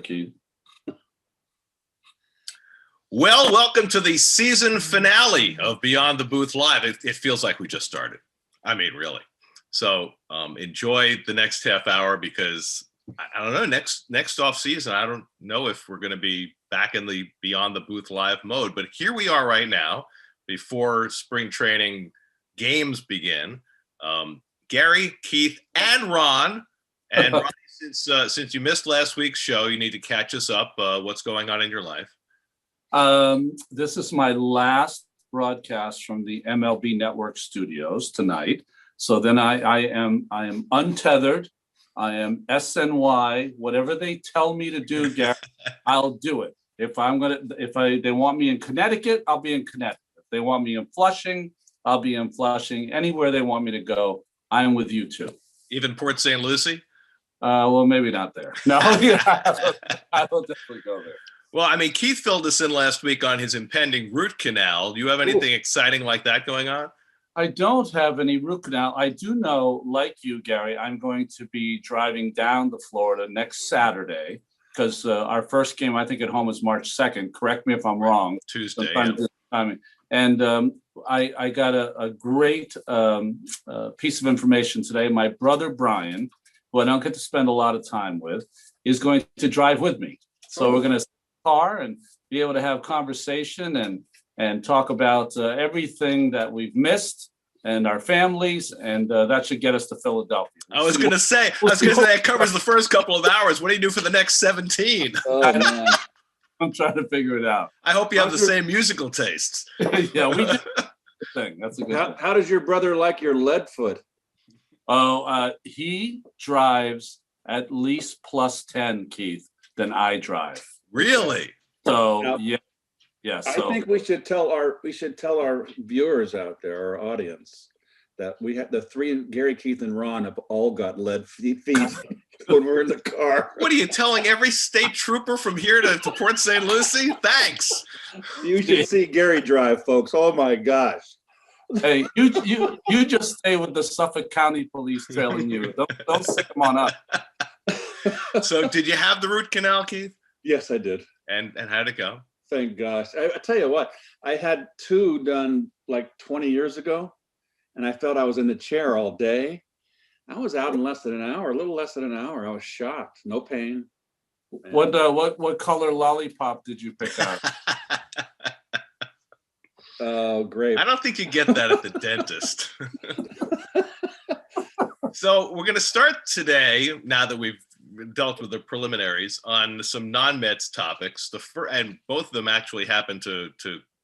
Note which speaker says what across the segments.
Speaker 1: Keith.
Speaker 2: Well, welcome to the season finale of Beyond the Booth Live. It feels like we just started. I mean, really. So enjoy the next half hour because I don't know, next off season, I don't know if we're going to be back in the Beyond the Booth Live mode. But here we are right now before spring training games begin. Gary, Keith, and Ron. And Ron, since you missed last week's show, you need to catch us up. What's going on in your life?
Speaker 1: This is my last broadcast from the MLB Network studios tonight. So then I am untethered. I am SNY. Whatever they tell me to do, Gary, I'll do it. If they want me in Connecticut, I'll be in Connecticut. If they want me in Flushing, I'll be in Flushing. Anywhere they want me to go, I'm with you too.
Speaker 2: Even Port St. Lucie?
Speaker 1: Well, maybe not there. No, I will definitely go there.
Speaker 2: Well, I mean, Keith filled us in last week on his impending root canal. Do you have anything exciting like that going on?
Speaker 1: I don't have any root canal. I do know, like you, Gary, I'm going to be driving down to Florida next Saturday because our first game, I think, at home is March 2nd. Correct me if I'm wrong.
Speaker 2: Tuesday.
Speaker 1: Yeah. And I got a great piece of information today. My brother, Brian, who I don't get to spend a lot of time with, is going to drive with me. So we're going to car and be able to have conversation and talk about everything that we've missed and our families, and that should get us to Philadelphia.
Speaker 2: I was going to say it covers the first couple of hours. What do you do for the next 17?
Speaker 1: Oh, man. I'm trying to figure it out.
Speaker 2: I hope you have the same musical tastes.
Speaker 1: Yeah, we do. That's a good thing.
Speaker 3: How does your brother like your lead foot?
Speaker 1: Oh, he drives at least plus 10, Keith, than I drive.
Speaker 2: Really?
Speaker 1: So
Speaker 3: Now,
Speaker 1: yeah.
Speaker 3: I think we should tell our viewers out there, our audience, that we have the three, Gary, Keith, and Ron, have all got lead feet when we're in the car.
Speaker 2: What are you telling every state trooper from here to Port St. Lucie? Thanks.
Speaker 3: You should see Gary drive, folks. Oh my gosh.
Speaker 1: Hey, you just stay with the Suffolk County Police trailing you. Don't stick them on up.
Speaker 2: So, did you have the root canal, Keith?
Speaker 3: Yes, I did.
Speaker 2: And how'd it go?
Speaker 3: Thank gosh. I tell you what, I had two done like 20 years ago, and I felt I was in the chair all day. I was out in less than an hour, a little less than an hour. I was shocked. No pain. Man.
Speaker 1: What color lollipop did you pick out?
Speaker 3: Oh, great.
Speaker 2: I don't think you get that at the dentist. So we're going to start today, now that we've dealt with the preliminaries, on some non-Mets topics. And both of them actually happen to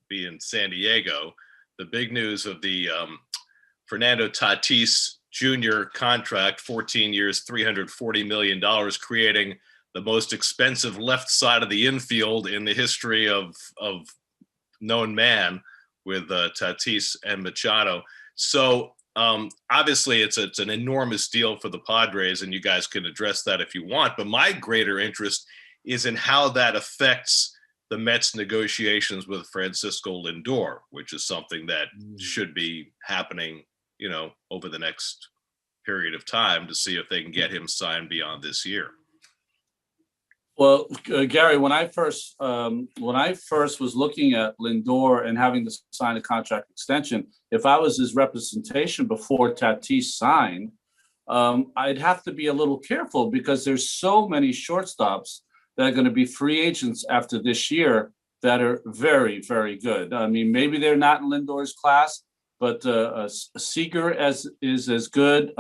Speaker 2: be in San Diego. The big news of the Fernando Tatis Jr. contract, 14 years, $340 million, creating the most expensive left side of the infield in the history of known man, with Tatis and Machado. So obviously it's an enormous deal for the Padres, and you guys can address that if you want. But my greater interest is in how that affects the Mets negotiations with Francisco Lindor, which is something that should be happening, over the next period of time to see if they can get him signed beyond this year.
Speaker 1: Well, Gary, when I first was looking at Lindor and having to sign a contract extension, if I was his representation before Tatis signed, I'd have to be a little careful because there's so many shortstops that are going to be free agents after this year that are very, very good. I mean, maybe they're not in Lindor's class, but Seager is as good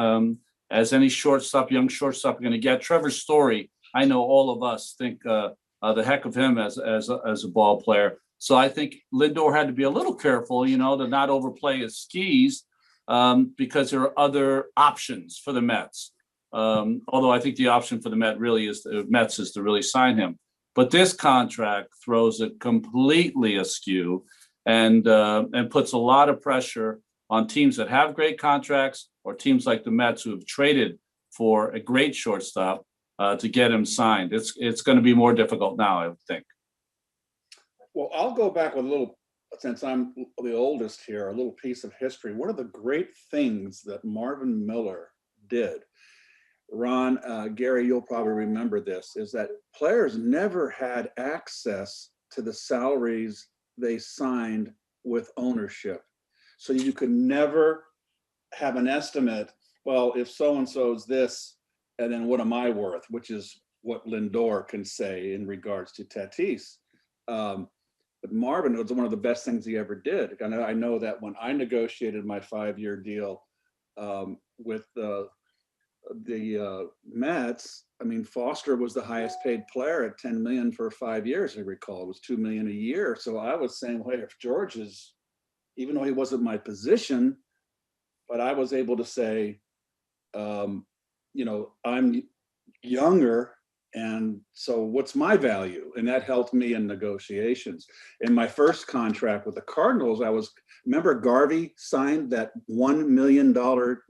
Speaker 1: as any young shortstop you're going to get. Trevor Story, I know all of us think the heck of him as a ball player. So I think Lindor had to be a little careful, to not overplay his skis because there are other options for the Mets. Although I think the option for the Mets is to really sign him. But this contract throws it completely askew and puts a lot of pressure on teams that have great contracts or teams like the Mets who have traded for a great shortstop to get him signed. It's going to be more difficult now, I would think.
Speaker 3: Well, I'll go back with a little, since I'm the oldest here, a little piece of history. One of the great things that Marvin Miller did Ron, Gary, you'll probably remember this, is that players never had access to the salaries they signed with ownership. So you could never have an estimate, well, if so-and-so's this, and then what am I worth, which is what Lindor can say in regards to Tatis. But Marvin was one of the best things he ever did. I know that when I negotiated my 5-year deal with the Mets, I mean, Foster was the highest paid player at $10 million for 5 years. I recall it was $2 million a year. So I was saying, well, if George is, even though he wasn't my position, but I was able to say, I'm younger, and so what's my value? And that helped me in negotiations. In my first contract with the Cardinals, remember Garvey signed that $1 million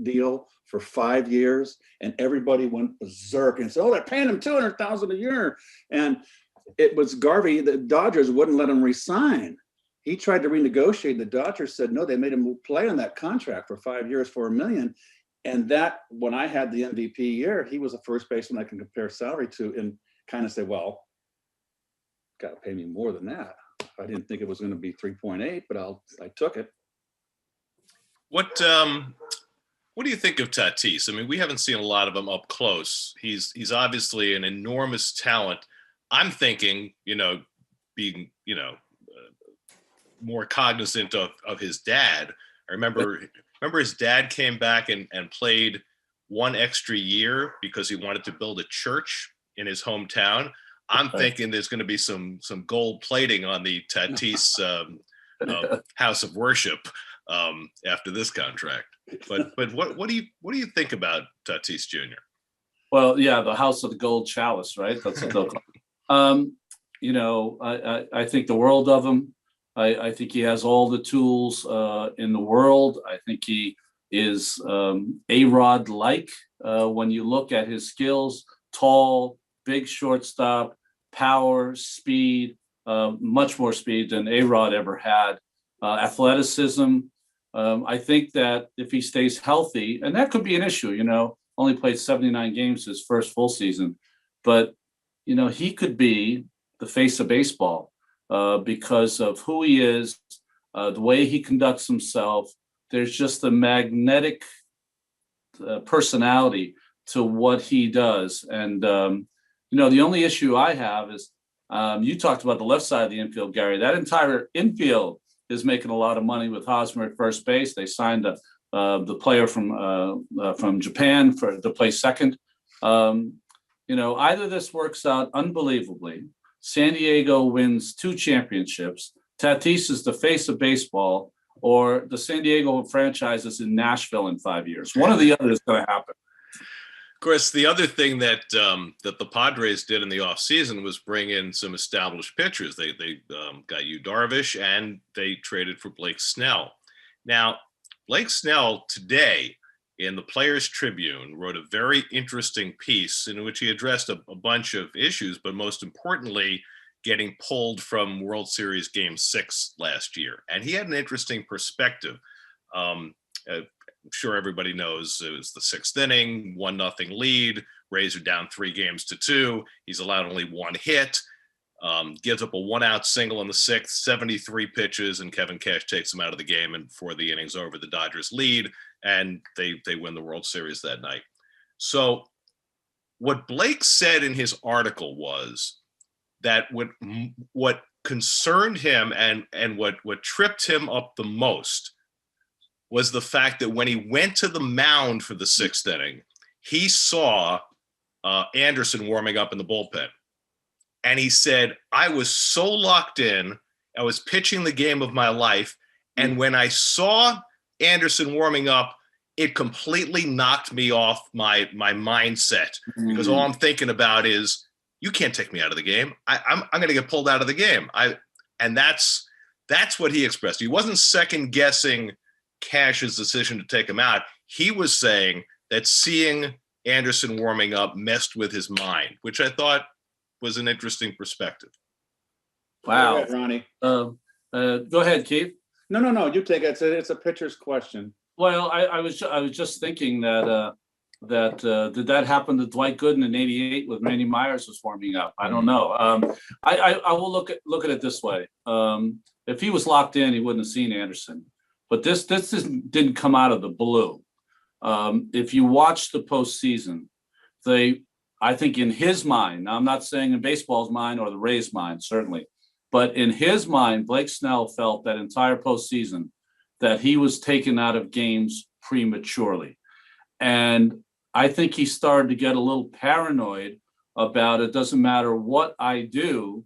Speaker 3: deal for 5 years, and everybody went berserk and said, oh, they're paying him $200,000 a year. And it was Garvey, the Dodgers wouldn't let him resign. He tried to renegotiate. The Dodgers said, no, they made him play on that contract for 5 years for $1 million. And that, when I had the MVP year, he was the first baseman I can compare salary to and kind of say, well, got to pay me more than that. I didn't think it was going to be 3.8, but I took it.
Speaker 2: What do you think of Tatis? I mean, we haven't seen a lot of him up close. He's obviously an enormous talent. I'm thinking, being, more cognizant of his dad. I remember his dad came back and played one extra year because he wanted to build a church in his hometown. I'm thinking there's going to be some gold plating on the Tatis house of worship after this contract. But what do you think about Tatis Jr.?
Speaker 1: Well, yeah, the house of the gold chalice, right? That's what they'll call it. I think the world of him. I think he has all the tools in the world. I think he is A-Rod-like when you look at his skills: tall, big shortstop, power, speed, much more speed than A-Rod ever had, athleticism. I think that if he stays healthy, and that could be an issue, only played 79 games his first full season, but, he could be the face of baseball. Because of who he is, the way he conducts himself. There's just a magnetic personality to what he does. And, the only issue I have is you talked about the left side of the infield, Gary. That entire infield is making a lot of money with Hosmer at first base. They signed the player from Japan to play second. Either this works out unbelievably. San Diego wins 2 championships. Tatis is the face of baseball, or the San Diego franchise is in Nashville in 5 years. One or the other is going to happen.
Speaker 2: Of course, the other thing that the Padres did in the offseason was bring in some established pitchers. They got Yu Darvish, and they traded for Blake Snell. Now, Blake Snell today in the Players Tribune wrote a very interesting piece in which he addressed a bunch of issues, but most importantly, getting pulled from World Series Game 6 last year. And he had an interesting perspective. I'm sure everybody knows it was the 6th inning, 1-0 lead, Rays are down 3-2. He's allowed only 1 hit, gives up a 1-out single in the 6th, 73 pitches, and Kevin Cash takes him out of the game. And before the inning's over, the Dodgers lead, and they win the World Series that night. So what Blake said in his article was that what concerned him and what tripped him up the most was the fact that when he went to the mound for the 6th inning, he saw Anderson warming up in the bullpen. And he said, I was so locked in, I was pitching the game of my life. And when I saw Anderson warming up, it completely knocked me off my mindset, because all I'm thinking about is, you can't take me out of the game. I'm going to get pulled out of the game. And that's what he expressed. He wasn't second guessing Cash's decision to take him out. He was saying that seeing Anderson warming up messed with his mind, which I thought was an interesting perspective.
Speaker 3: Wow. Go ahead, Ronnie.
Speaker 1: Go ahead, Keith.
Speaker 3: No. You take it. It's a pitcher's question.
Speaker 1: Well, I was just thinking that did that happen to Dwight Gooden in '88 with Randy Myers was warming up? I don't know. I will look at it this way. If he was locked in, he wouldn't have seen Anderson. But this didn't come out of the blue. If you watch the postseason, I think in his mind, now I'm not saying in baseball's mind or the Rays' mind, certainly, but in his mind, Blake Snell felt that entire postseason that he was taken out of games prematurely. And I think he started to get a little paranoid about it doesn't matter what I do,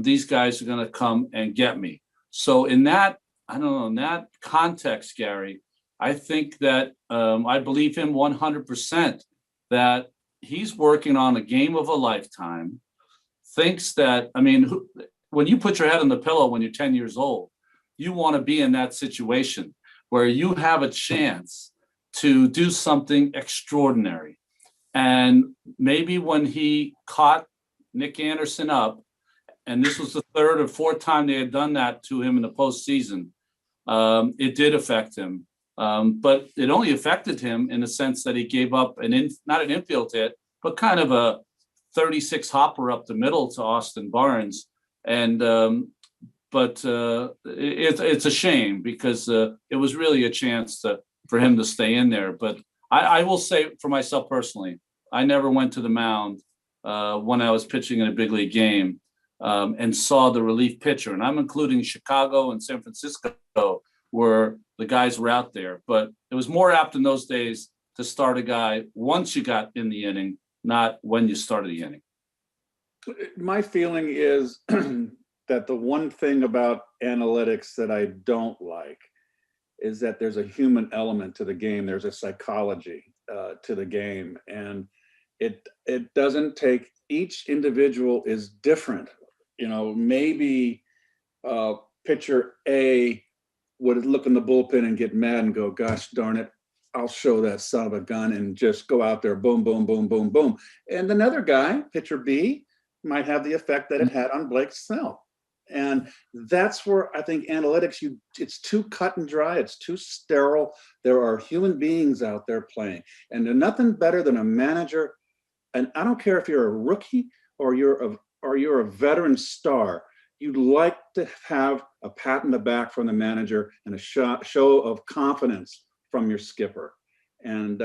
Speaker 1: these guys are going to come and get me. So in that, I don't know, in that context, Gary, I think that I believe him 100% that he's working on a game of a lifetime, thinks that, I mean, when you put your head on the pillow when you're 10 years old, you want to be in that situation where you have a chance to do something extraordinary. And maybe when he caught Nick Anderson up, and this was the third or fourth time they had done that to him in the postseason, it did affect him. But it only affected him in the sense that he gave up not an infield hit, but kind of a 36 hopper up the middle to Austin Barnes. And but it's a shame because it was really a chance for him to stay in there. But I will say for myself personally, I never went to the mound when I was pitching in a big league game and saw the relief pitcher. And I'm including Chicago and San Francisco where the guys were out there. But it was more apt in those days to start a guy once you got in the inning, not when you started the inning.
Speaker 3: My feeling is that the one thing about analytics that I don't like is that there's a human element to the game. There's a psychology to the game. And it doesn't take, each individual is different. You know, maybe pitcher A would look in the bullpen and get mad and go, gosh darn it, I'll show that son of a gun, and just go out there, boom, boom, boom, boom, boom. And another guy, pitcher B, might have the effect that it had on Blake Snell. And that's where I think analytics, it's too cut and dry. It's too sterile. There are human beings out there playing, and there's nothing better than a manager. And I don't care if you're a rookie or you're a veteran star. You'd like to have a pat in the back from the manager and a show of confidence from your skipper. And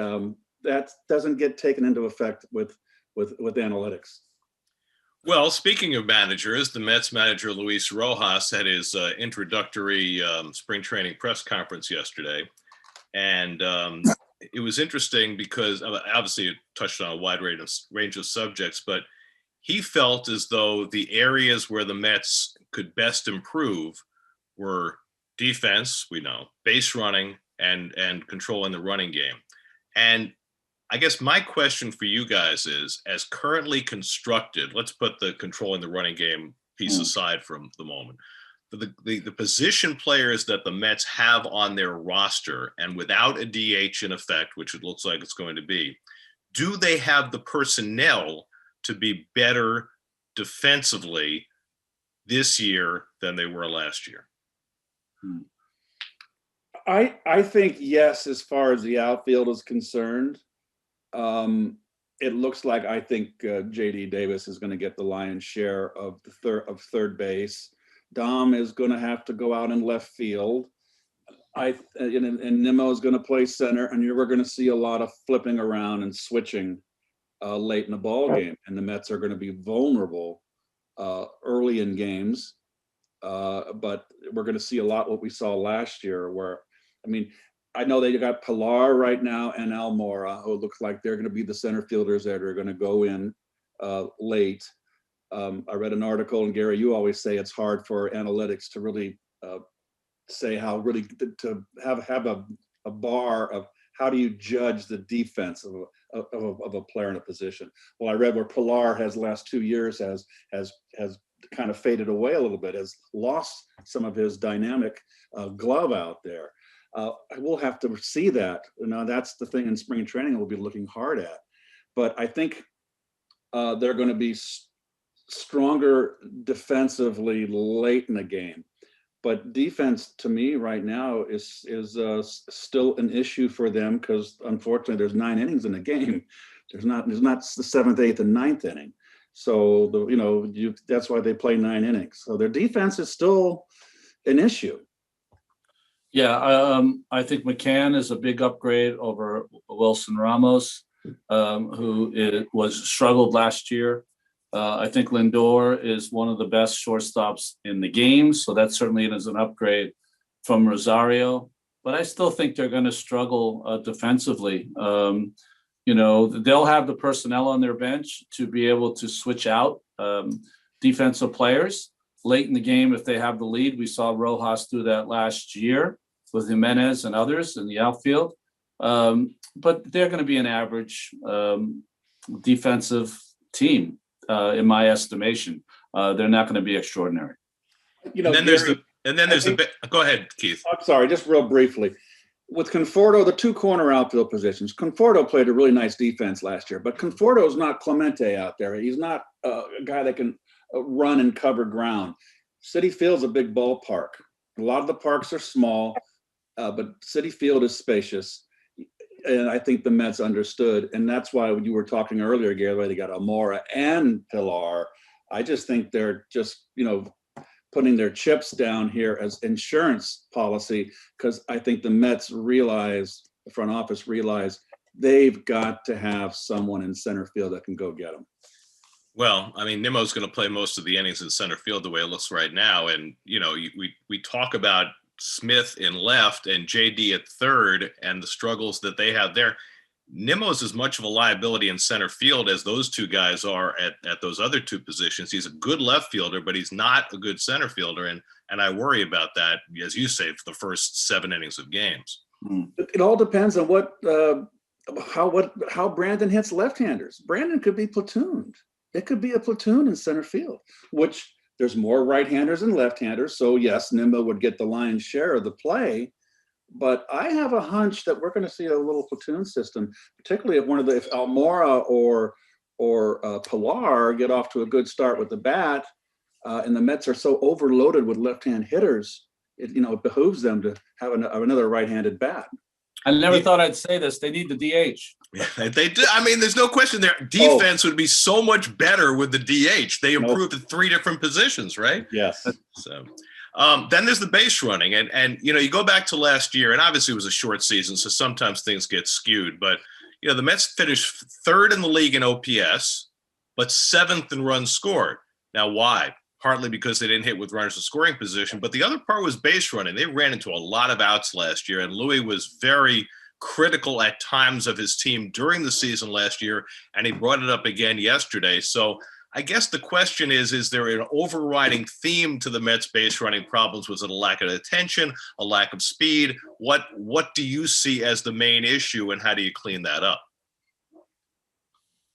Speaker 3: that doesn't get taken into effect with analytics.
Speaker 2: Well, speaking of managers, the Mets manager Luis Rojas had his introductory spring training press conference yesterday. And it was interesting because obviously it touched on a wide range of subjects, but he felt as though the areas where the Mets could best improve were defense, we know, base running, and controlling the running game. And I guess my question for you guys is, as currently constructed, let's put the controlling the running game piece aside from the moment. The position players that the Mets have on their roster, and without a DH in effect, which it looks like it's going to be, do they have the personnel to be better defensively this year than they were last year?
Speaker 3: I think yes, as far as the outfield is concerned. It looks like I think JD Davis is going to get the lion's share of third base. Dom is going to have to go out in left field. And Nimmo is going to play center, and we're going to see a lot of flipping around and switching late in the ball game. And the Mets are going to be vulnerable early in games, but we're going to see a lot what we saw last year. Where, I mean, I know they got Pilar right now and Almora, who looks like they're going to be the center fielders that are going to go in late. I read an article, and Gary, you always say it's hard for analytics to really say how really to have a bar of how do you judge the defense of a player in a position. Well, I read where Pilar has the last 2 years has kind of faded away a little bit, has lost some of his dynamic glove out there. We'll have to see that. You know, that's the thing in spring training we'll be looking hard at. But I think they're going to be stronger defensively late in the game. But defense to me right now is still an issue for them because unfortunately there's 9 innings in the game. There's not the seventh, eighth, and ninth inning. So that's why they play 9 innings. So their defense is still an issue.
Speaker 1: Yeah, I think McCann is a big upgrade over Wilson Ramos, who was struggled last year. I think Lindor is one of the best shortstops in the game, so that certainly is an upgrade from Rosario. But I still think they're going to struggle defensively. They'll have the personnel on their bench to be able to switch out defensive players late in the game if they have the lead. We saw Rojas do that last year with Hernandez and others in the outfield. But they're going to be an average defensive team, in my estimation. They're not going to be extraordinary.
Speaker 2: Go ahead, Keith.
Speaker 3: I'm sorry, just real briefly. With Conforto, the two corner outfield positions, Conforto played a really nice defense last year, but Conforto is not Clemente out there. He's not a guy that can run and cover ground. Citi Field's a big ballpark. A lot of the parks are small, but Citi Field is spacious. And I think the Mets understood. And that's why when you were talking earlier, Gary, they got Amora and Pilar. I just think they're just, putting their chips down here as insurance policy, because I think the Mets realize, the front office realize, they've got to have someone in center field that can go get them.
Speaker 2: Well, I mean, Nimmo's going to play most of the innings in center field the way it looks right now. And, we talk about Smith in left and JD at third and the struggles that they have there. Nimmo's as much of a liability in center field as those two guys are at those other two positions. He's a good left fielder, but he's not a good center fielder. And I worry about that, as you say, for the first 7 innings of games.
Speaker 3: It all depends on how Brandon hits left-handers. Brandon could be platooned. It could be a platoon in center field, which there's more right-handers than left-handers. So yes, Nimmo would get the lion's share of the play. But I have a hunch that we're going to see a little platoon system, particularly if Almora or Pilar get off to a good start with the bat, and the Mets are so overloaded with left-hand hitters, it behooves them to have another right-handed bat.
Speaker 1: I never thought I'd say this. They need the DH.
Speaker 2: Yeah, they do. I mean, there's no question there. Defense would be so much better with the DH. They improved at 3 different positions, right?
Speaker 3: Yes.
Speaker 2: So. Then there's the base running, and you go back to last year, and obviously it was a short season, so sometimes things get skewed. But the Mets finished 3rd in the league in OPS, but 7th in runs scored. Now, why? Partly because they didn't hit with runners in scoring position, but the other part was base running. They ran into a lot of outs last year, and Louis was very critical at times of his team during the season last year, and he brought it up again yesterday. So I guess the question is there an overriding theme to the Mets base running problems? Was it a lack of attention, a lack of speed? What do you see as the main issue, and how do you clean that up?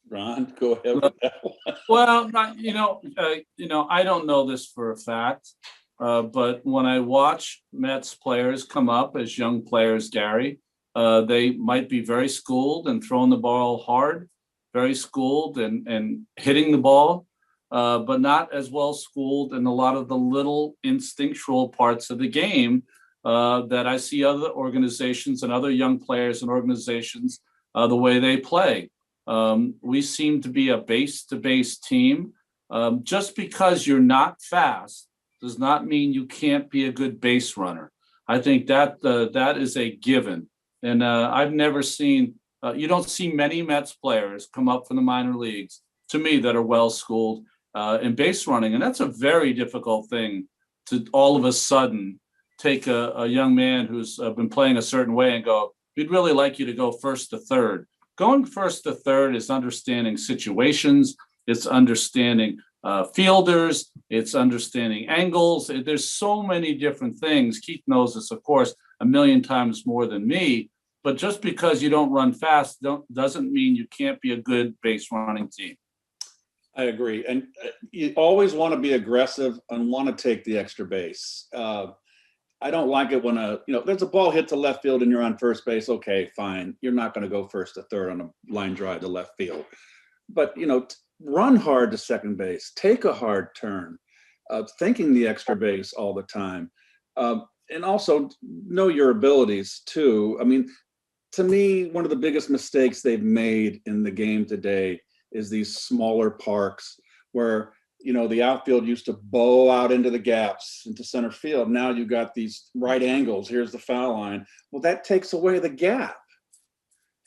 Speaker 3: Ron, go ahead with that one.
Speaker 1: Well, I don't know this for a fact, but when I watch Mets players come up as young players, Gary, they might be very schooled and throwing the ball hard, very schooled and hitting the ball, but not as well schooled in a lot of the little instinctual parts of the game that I see other organizations and other young players and organizations the way they play. We seem to be a base-to-base team. Just because you're not fast does not mean you can't be a good base runner. I think that is a given. And I've never seen you don't see many Mets players come up from the minor leagues, to me, that are well-schooled in base running. And that's a very difficult thing to all of a sudden take a young man who's been playing a certain way and go, we'd really like you to go first to third. Going first to third is understanding situations. It's understanding fielders. It's understanding angles. There's so many different things. Keith knows this, of course, a million times more than me. But just because you don't run fast doesn't mean you can't be a good base running team.
Speaker 3: I agree. And you always want to be aggressive and want to take the extra base. I don't like it when there's a ball hit to left field and you're on first base. Okay, fine. You're not going to go first to third on a line drive to left field. But, run hard to second base. Take a hard turn. Thinking the extra base all the time. And also know your abilities too. I mean, to me, one of the biggest mistakes they've made in the game today is these smaller parks where, the outfield used to bow out into the gaps into center field. Now you got these right angles. Here's the foul line. Well, that takes away the gap.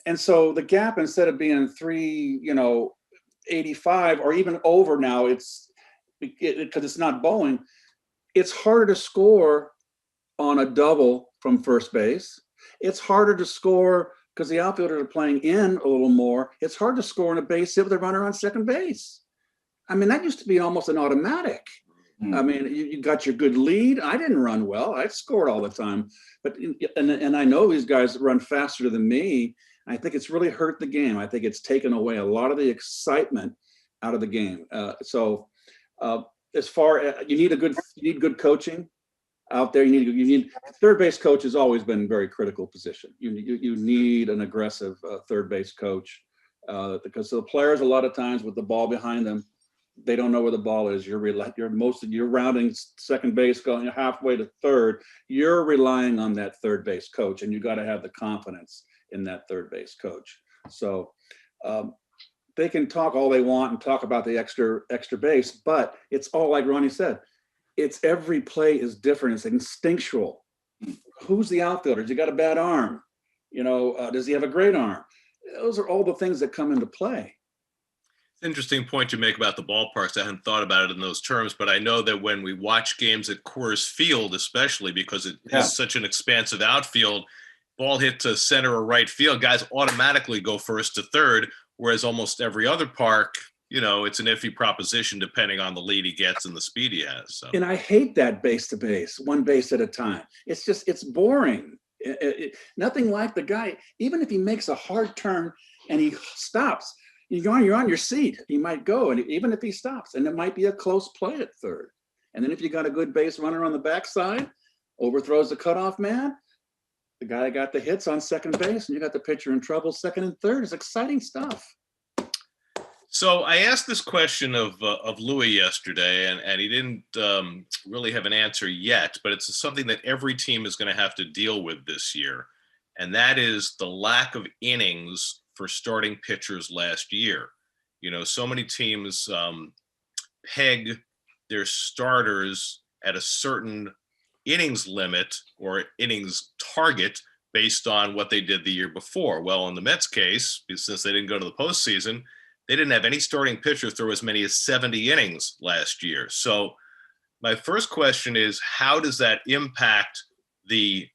Speaker 3: And so the gap, instead of being 385 or even over now, because it's not bowing, it's harder to score on a double from first base. It's harder to score because the outfielders are playing in a little more. It's hard to score on a base hit with a runner on second base. I mean, that used to be almost an automatic. I mean, you got your good lead. I didn't run well. I scored all the time. And I know these guys run faster than me. I think it's really hurt the game. I think it's taken away a lot of the excitement out of the game. As far as you need good coaching out there. You need third base coach has always been a very critical position. You need an aggressive third base coach because the players, a lot of times with the ball behind them, they don't know where the ball is. You're rounding second base, going halfway to third. You're relying on that third base coach, and you got to have the confidence in that third base coach. So they can talk all they want and talk about the extra base, but it's all like Ronnie said. It's every play is different. It's instinctual. Who's the outfielder? Has he got a bad arm? Does he have a great arm? Those are all the things that come into play.
Speaker 2: Interesting point you make about the ballparks. I hadn't thought about it in those terms, but I know that when we watch games at Coors Field, especially because it is such an expansive outfield, ball hit to center or right field, guys automatically go first to third, whereas almost every other park, it's an iffy proposition depending on the lead he gets and the speed he has. So.
Speaker 3: And I hate that base to base, one base at a time. It's boring. Nothing like the guy, even if he makes a hard turn and he stops, you're on your seat. He might go, and even if he stops, and it might be a close play at third. And then if you got a good base runner on the backside, overthrows the cutoff man, the guy got the hits on second base, and you got the pitcher in trouble second and third. It's exciting stuff.
Speaker 2: So I asked this question of Louis yesterday, and he didn't really have an answer yet, but it's something that every team is going to have to deal with this year, and that is the lack of innings for starting pitchers last year. So many teams peg their starters at a certain innings limit or innings target based on what they did the year before. Well, in the Mets case, since they didn't go to the postseason, they didn't have any starting pitcher throw as many as 70 innings last year. So my first question is, how does that impact the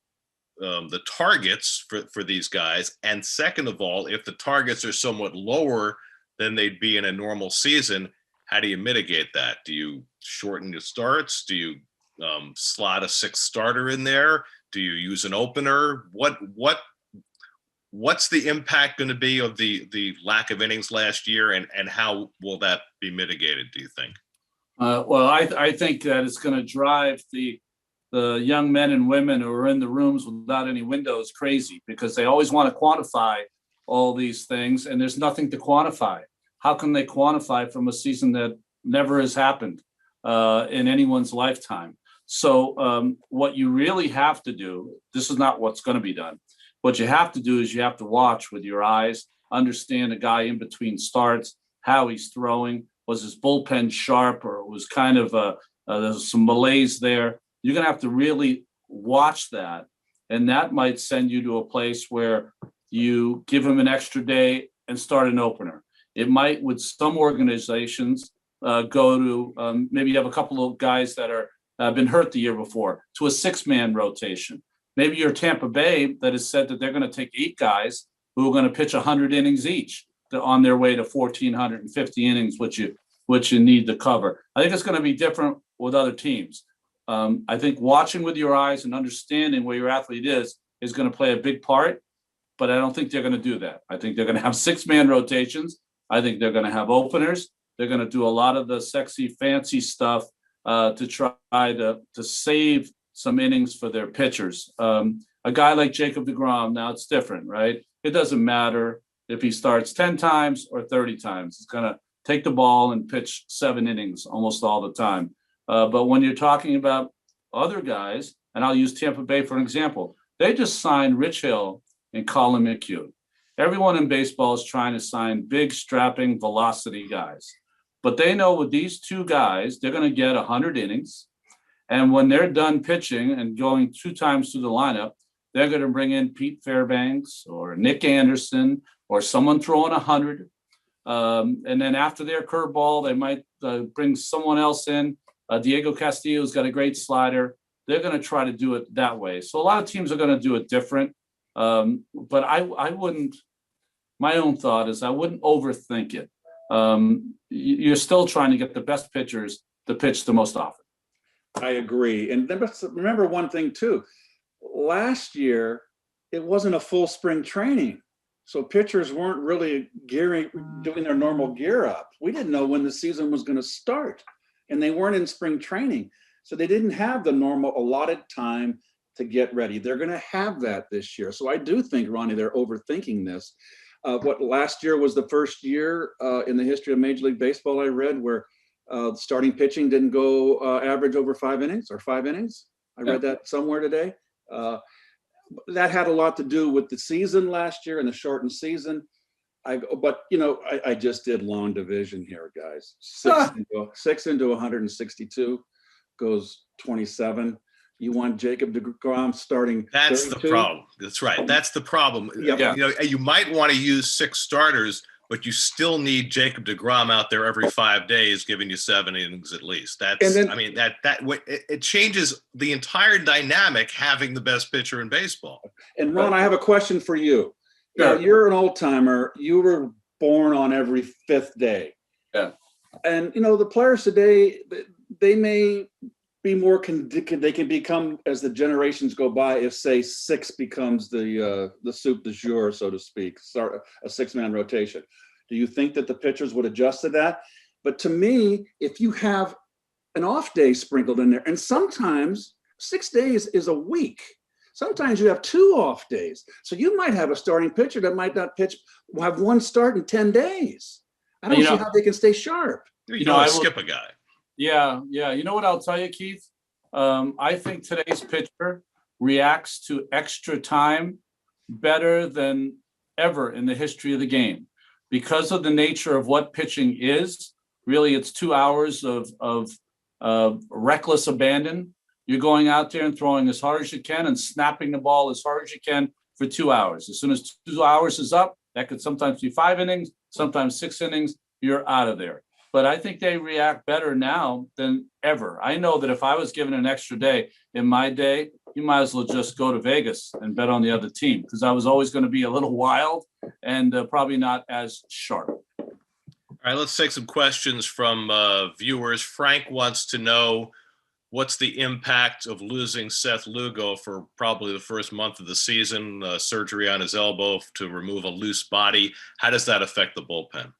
Speaker 2: targets for these guys? And second of all, if the targets are somewhat lower than they'd be in a normal season, how do you mitigate that? Do you shorten your starts? Do you slot a sixth starter in there? Do you use an opener? What's the impact going to be of the lack of innings last year, and how will that be mitigated, do you think?
Speaker 1: Well, I think that it's going to drive the young men and women who are in the rooms without any windows crazy, because they always want to quantify all these things, and there's nothing to quantify. How can they quantify from a season that never has happened in anyone's lifetime? So what you really have to do, this is not what's going to be done. What you have to do is you have to watch with your eyes, understand a guy in between starts, how he's throwing. Was his bullpen sharp, or was kind of there's some malaise there? You're going to have to really watch that. And that might send you to a place where you give him an extra day and start an opener. It might, with some organizations, go to maybe you have a couple of guys that are been hurt the year before, to a 6-man rotation. Maybe you're Tampa Bay that has said that they're going to take 8 guys who are going to pitch 100 innings each on their way to 1,450 innings, which you need to cover. I think it's going to be different with other teams. I think watching with your eyes and understanding where your athlete is going to play a big part, but I don't think they're going to do that. I think they're going to have 6-man rotations. I think they're going to have openers. They're going to do a lot of the sexy, fancy stuff to try to save some innings for their pitchers. A guy like Jacob deGrom, now it's different, right? It doesn't matter if he starts 10 times or 30 times. He's going to take the ball and pitch 7 innings almost all the time. But when you're talking about other guys, and I'll use Tampa Bay for an example. They just signed Rich Hill and Colin McHugh. Everyone in baseball is trying to sign big, strapping, velocity guys. But they know with these two guys, they're going to get 100 innings. And when they're done pitching and going 2 times through the lineup, they're going to bring in Pete Fairbanks or Nick Anderson or someone throwing 100. And then after their curveball, they might bring someone else in. Diego Castillo's got a great slider. They're going to try to do it that way. So a lot of teams are going to do it different. But I wouldn't, my own thought is I wouldn't overthink it. You're still trying to get the best pitchers to pitch the most often.
Speaker 3: I agree. And then remember one thing too, last year, it wasn't a full spring training. So pitchers weren't really doing their normal gear up. We didn't know when the season was going to start, and they weren't in spring training. So they didn't have the normal allotted time to get ready. They're going to have that this year. So I do think, Ronnie, they're overthinking this. What last year was the first year in the history of Major League Baseball I read where starting pitching didn't go average over 5 innings or 5 innings. I read that somewhere today. That had a lot to do with the season last year and the shortened season. But I just did long division here, guys. 6 into 162 goes 27. You want Jacob deGrom starting.
Speaker 2: That's
Speaker 3: 32?
Speaker 2: the problem. That's right. That's the problem.
Speaker 3: Yep.
Speaker 2: You might want to use 6 starters, but you still need Jacob deGrom out there every 5 days, giving you 7 innings at least. It changes the entire dynamic having the best pitcher in baseball.
Speaker 3: And Ron, I have a question for you.
Speaker 1: Sure.
Speaker 3: You're an old timer. You were born on every 5th day.
Speaker 1: Yeah.
Speaker 3: And the players today, they may be more they can become, as the generations go by, if say 6 becomes the soup du jour, so to speak, start a 6-man rotation. Do you think that the pitchers would adjust to that? But to me, if you have an off day sprinkled in there, and sometimes 6 days is a week. Sometimes you have 2 off days. So you might have a starting pitcher that might not pitch, will have 1 start in 10 days. I don't see how they can stay sharp.
Speaker 2: I skip a guy.
Speaker 1: Yeah. You know what I'll tell you, Keith? I think today's pitcher reacts to extra time better than ever in the history of the game. Because of the nature of what pitching is, really it's 2 hours of reckless abandon. You're going out there and throwing as hard as you can and snapping the ball as hard as you can for 2 hours. As soon as 2 hours is up, that could sometimes be 5 innings, sometimes 6 innings, you're out of there. But I think they react better now than ever. I know that if I was given an extra day in my day, you might as well just go to Vegas and bet on the other team, because I was always going to be a little wild and probably not as sharp.
Speaker 2: All right, let's take some questions from viewers. Frank wants to know, what's the impact of losing Seth Lugo for probably the first month of the season, surgery on his elbow to remove a loose body? How does that affect the bullpen?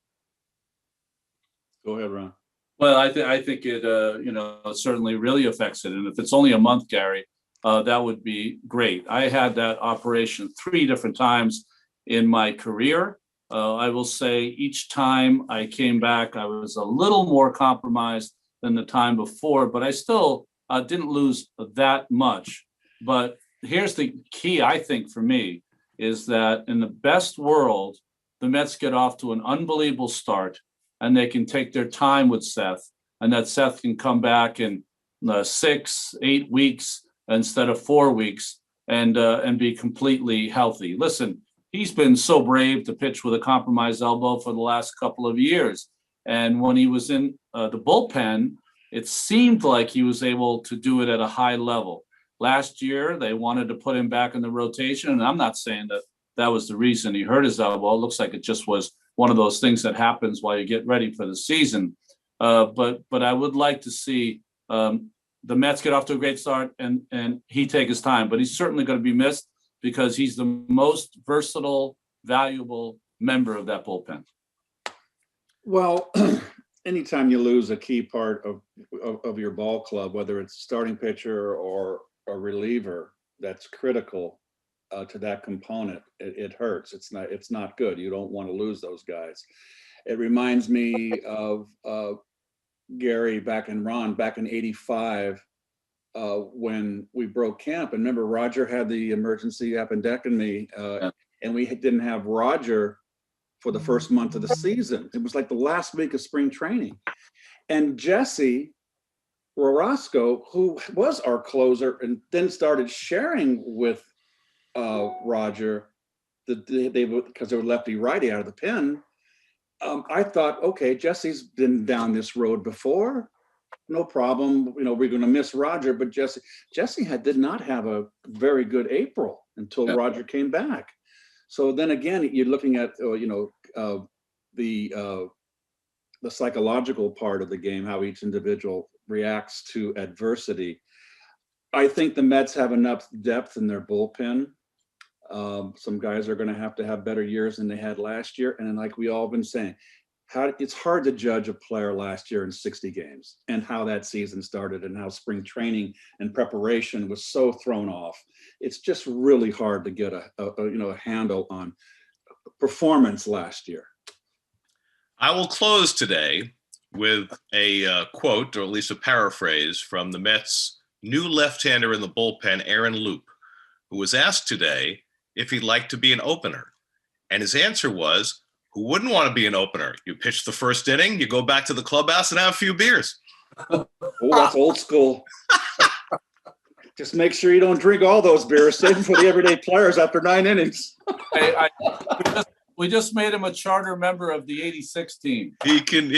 Speaker 3: Go ahead, Ron.
Speaker 1: Well, I think it certainly really affects it. And if it's only a month, Gary, that would be great. I had that operation 3 different times in my career. I will say each time I came back, I was a little more compromised than the time before, but I still didn't lose that much. But here's the key, I think, for me, is that in the best world, the Mets get off to an unbelievable start, and they can take their time with Seth, and that Seth can come back in 6-8 weeks instead of 4 weeks and be completely healthy. Listen, he's been so brave to pitch with a compromised elbow for the last couple of years. And when he was in the bullpen, it seemed like he was able to do it at a high level. Last year, they wanted to put him back in the rotation, and I'm not saying that that was the reason he hurt his elbow. It looks like it just was one of those things that happens while you get ready for the season. But I would like to see the Mets get off to a great start and he take his time. But he's certainly going to be missed because he's the most versatile, valuable member of that bullpen.
Speaker 3: Well, anytime you lose a key part of your ball club, whether it's a starting pitcher or a reliever, that's critical to that component, it hurts. It's not good. You don't want to lose those guys. It reminds me of Gary back in '85. when we broke camp. And remember, Roger had the emergency appendectomy, and we didn't have Roger for the first month of the season. It was like the last week of spring training. And Jesse Rorosco, who was our closer, and then started sharing with Roger because they were lefty righty out of the pen. I thought, okay, Jesse's been down this road before. No problem. You know, we're going to miss Roger, but Jesse did not have a very good April until Roger came back. So then again, you're looking at the psychological part of the game, how each individual reacts to adversity. I think the Mets have enough depth in their bullpen. Some guys are going to have better years than they had last year. And then, like we all been saying, it's hard to judge a player last year in 60 games and how that season started and how spring training and preparation was so thrown off. It's just really hard to get a handle on performance last year.
Speaker 2: I will close today with a quote, or at least a paraphrase, from the Mets' new left-hander in the bullpen, Aaron Loup, who was asked today if he'd like to be an opener. And his answer was, who wouldn't want to be an opener? You pitch the first inning, you go back to the clubhouse and have a few beers.
Speaker 3: Oh, that's old school. Just make sure you don't drink all those beers. Save them for the everyday players after 9 innings.
Speaker 1: Hey, we just made him a charter member of the '86 team.
Speaker 2: He can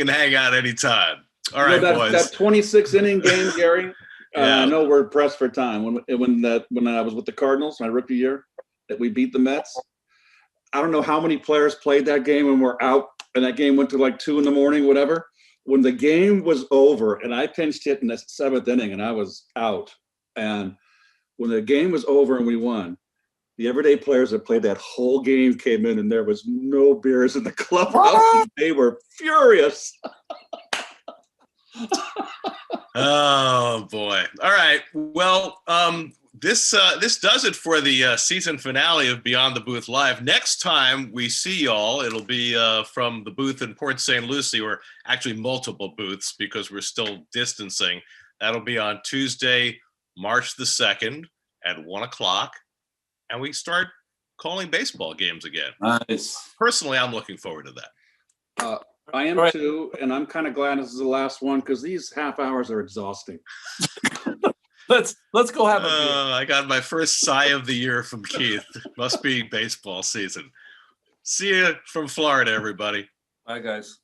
Speaker 2: hang out anytime. All right, boys.
Speaker 3: That 26 inning game, Gary. I know we're pressed for time. When I was with the Cardinals, my rookie year, that we beat the Mets. I don't know how many players played that game and were out, and that game went to like 2 a.m, whatever. When the game was over, and I pinched hit in the 7th inning, and I was out. And when the game was over and we won, the everyday players that played that whole game came in, and there was no beers in the clubhouse. They were furious.
Speaker 2: Oh boy! All right. Well, this does it for the season finale of Beyond the Booth Live. Next time we see y'all, it'll be from the booth in Port St. Lucie, or actually multiple booths because we're still distancing. That'll be on Tuesday, March the 2nd at 1:00, and we start calling baseball games again.
Speaker 1: Nice.
Speaker 2: Personally, I'm looking forward to that.
Speaker 3: I am too, and I'm kind of glad this is the last one because these half hours are exhausting.
Speaker 1: Let's go have a beer.
Speaker 2: I got my first sigh of the year from Keith. Must be baseball season. See you from Florida, everybody.
Speaker 1: Bye, guys.